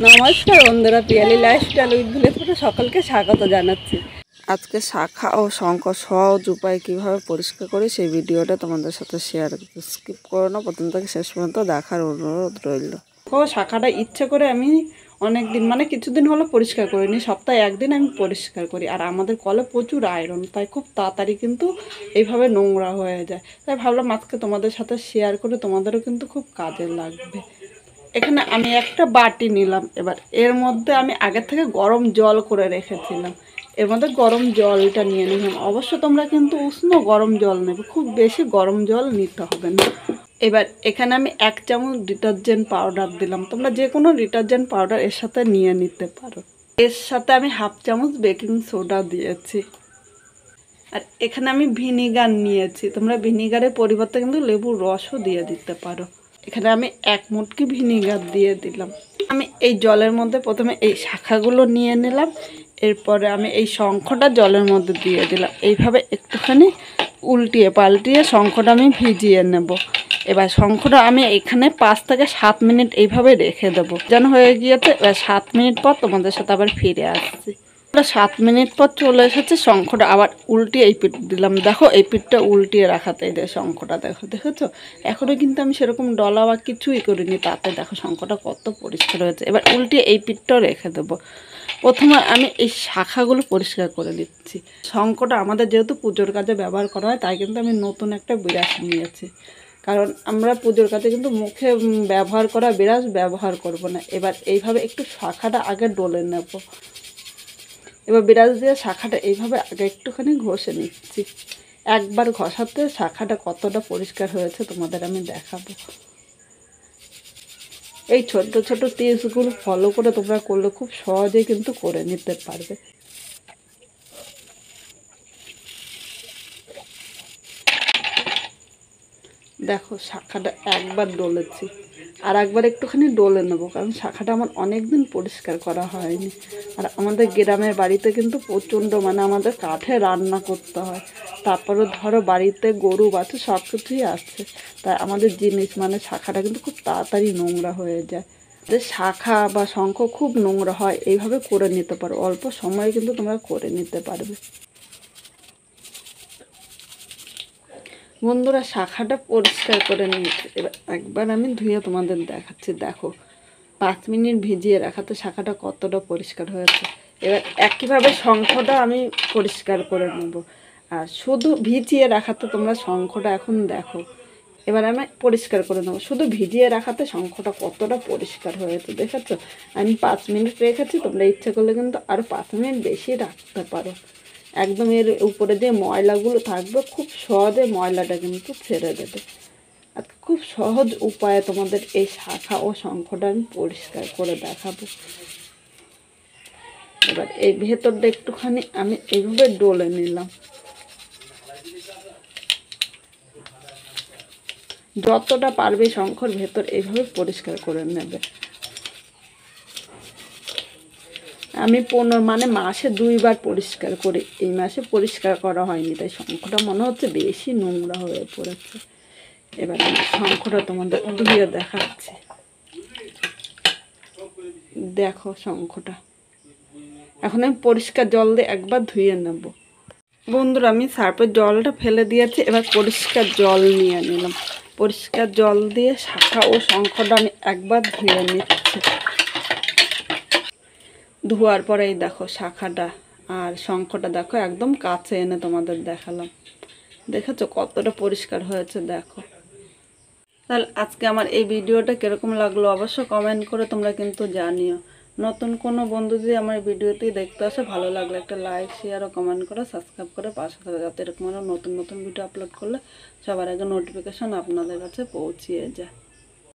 নমস্কার বন্ধুরা, Piyali lifestyle with village সকলকে স্বাগত জানাচ্ছি। আজকে শাখা ও শঙ্খ সহজ উপায় কীভাবে পরিষ্কার করি সেই ভিডিওটা তোমাদের সাথে শেয়ার করছি। স্কিপ করো না, প্রথম থেকে শেষ পর্যন্ত দেখার অনুরোধ রইল। ও শাখাটা ইচ্ছে করে আমি অনেক দিন কিছুদিন হলো পরিষ্কার করিনি, সপ্তাহে একদিন আমি পরিষ্কার করি। আর আমাদের কলে প্রচুর আয়রন, তাই খুব তাড়াতাড়ি কিন্তু এইভাবে নোংরা হয়ে যায়। তাই ভাবলাম আজকে তোমাদের সাথে শেয়ার করে, তোমাদেরও কিন্তু খুব কাজে লাগবে। এখানে আমি একটা বাটি নিলাম। এবার এর মধ্যে আমি আগে থেকে গরম জল করে রেখেছিলাম, এর মধ্যে গরম জলটা নিয়ে নিলাম। অবশ্য তোমরা কিন্তু উষ্ণ গরম জল নেবে, খুব বেশি গরম জল নিতে হবে না। এবার এখানে আমি 1 চামচ ডিটারজেন্ট পাউডার দিলাম। তোমরা যে কোনো ডিটারজেন্ট পাউডার এর সাথে নিয়ে নিতে পারো। এর সাথে আমি 1/2 চামচ বেকিং সোডা দিয়েছি। আর এখানে আমি ভিনিগার নিয়েছি, তোমরা ভিনিগারের পরিবর্তে কিন্তু লেবুর রসও দিয়ে দিতে পারো। এখানে আমি 1 মুটকি ভিনিগার দিয়ে দিলাম। আমি এই জলের মধ্যে প্রথমে এই শাখাগুলো নিয়ে নিলাম, এরপরে আমি এই শঙ্খটা জলের মধ্যে দিয়ে দিলাম। এইভাবে একটুখানি উল্টিয়ে পাল্টিয়ে শঙ্খটা আমি ভিজিয়ে নেব। এবার শঙ্খটা আমি এখানে 5 থেকে 7 মিনিট এইভাবে রেখে দেবো। যেন হয়ে গিয়েছে। এবার 7 মিনিট পর তোমাদের সাথে আবার ফিরে আসছি। 7 মিনিট পর চলে এসেছে। শঙ্খটা আবার উল্টিয়ে এই পিঠ দিলাম। দেখো এই পিঠটা উল্টিয়ে রাখাতে এই শঙ্খটা দেখেছো। এখনও কিন্তু আমি সেরকম ডলা বা কিছুই করিনি, তাতে দেখো শঙ্খটা কত পরিষ্কার হয়েছে। এবার উল্টিয়ে এই পিঠটাও রেখে দেবো। প্রথমে আমি এই শাখাগুলো পরিষ্কার করে দিচ্ছি। শঙ্খটা আমাদের যেহেতু পুজোর কাজে ব্যবহার করা হয়, তাই কিন্তু আমি নতুন একটা বিরাস নিয়েছি। কারণ আমরা পুজোর কাজে কিন্তু মুখে ব্যবহার করা বিরাস ব্যবহার করব না। এবার এইভাবে একটু শাখাটা আগে ডলে নেব। এবার বিরাজ দিয়ে শাখাটা এইভাবে আগে একটুখানি ঘষে নিচ্ছি। একবার ঘষাতে শাখাটা কতটা পরিষ্কার হয়েছে তোমাদের আমি দেখাবো। এই ছোট ছোট টিপসগুলো ফলো করে তোমরা করলে খুব সহজেই কিন্তু করে নিতে পারবে। দেখো শাখাটা একবার ডলেছি, আর একবার একটুখানি ডলে নেবো, কারণ শাখাটা আমার অনেক দিন পরিষ্কার করা হয়নি। আর আমাদের গ্রামের বাড়িতে কিন্তু প্রচণ্ড আমাদের কাঠে রান্না করতে হয়। তারপরে ধরো বাড়িতে গরু বাছুর সব কিছুই আছে, তাই আমাদের জিনিস শাখাটা কিন্তু খুব তাড়াতাড়ি নোংরা হয়ে যায়। যে শাখা বা শঙ্খ খুব নোংরা হয়, এইভাবে করে নিতে পারো। অল্প সময়ে কিন্তু তোমরা করে নিতে পারবে। বন্ধুরা শাখাটা পরিষ্কার করে নিয়েছি। এবার একবার আমি ধুয়ে তোমাদের দেখাচ্ছি। দেখো 5 মিনিট ভিজিয়ে রাখাতে শাখাটা কতটা পরিষ্কার হয়েছে। এবার একইভাবে শঙ্খটা আমি পরিষ্কার করে নেব। আর শুধু ভিজিয়ে রাখাতে তোমরা শঙ্খটা এখন দেখো। এবার আমি পরিষ্কার করে নেবো। শুধু ভিজিয়ে রাখাতে শঙ্খটা কতটা পরিষ্কার হয়েছে দেখেছো। আমি 5 মিনিট রেখেছি, তোমরা ইচ্ছে করলে কিন্তু আরও 5 মিনিট বেশি রাখতে পারো। একদম এর উপরে দিয়ে ময়লাগুলো থাকবে, খুব সহজে ময়লাটা কিন্তু ছেড়ে দেবে। আর খুব সহজ উপায়ে তোমাদের এই শাখা ও শঙ্খটা আমি পরিষ্কার করে দেখাবো। এবার এই ভেতরটা একটুখানি আমি এইভাবে ডলে নিলাম। যতটা পারবে শঙ্খর ভেতর এইভাবে পরিষ্কার করে নেবে। আমি মাসে 2 বার পরিষ্কার করি, এই মাসে পরিষ্কার করা হয়নি, তাই শঙ্খটা মনে হচ্ছে বেশি নোংরা হয়ে পড়েছে। এবার আমি শঙ্খটা তোমাদের ধুয়ে দেখাচ্ছি। দেখো শঙ্খটা এখন আমি পরিষ্কার জল দিয়ে একবার ধুয়ে নেব। বন্ধুরা আমি সার্ফের জলটা ফেলে দিয়েছি, এবার পরিষ্কার জল নিয়ে নিলাম। পরিষ্কার জল দিয়ে শাখা ও শঙ্খটা আমি একবার ধুয়ে নিচ্ছি। ধোয়ার পরে এই দেখো শাখাটা আর শঙ্খটা দেখো একদম কাছে এনে তোমাদের দেখালাম। দেখেছো কতটা পরিষ্কার হয়েছে দেখো। তাহলে আজকে আমার এই ভিডিওটা কীরকম লাগলো অবশ্যই কমেন্ট করে তোমরা কিন্তু জানিও। নতুন কোনো বন্ধু যদি আমার ভিডিওটি দেখতে আসে, ভালো লাগলে একটা লাইক শেয়ার ও কমেন্ট করে সাবস্ক্রাইব করে পাশে থাকবে, যাতে এরকম নতুন নতুন ভিডিও আপলোড করলে সবার আগে নোটিফিকেশন আপনাদের কাছে পৌঁছিয়ে যায়।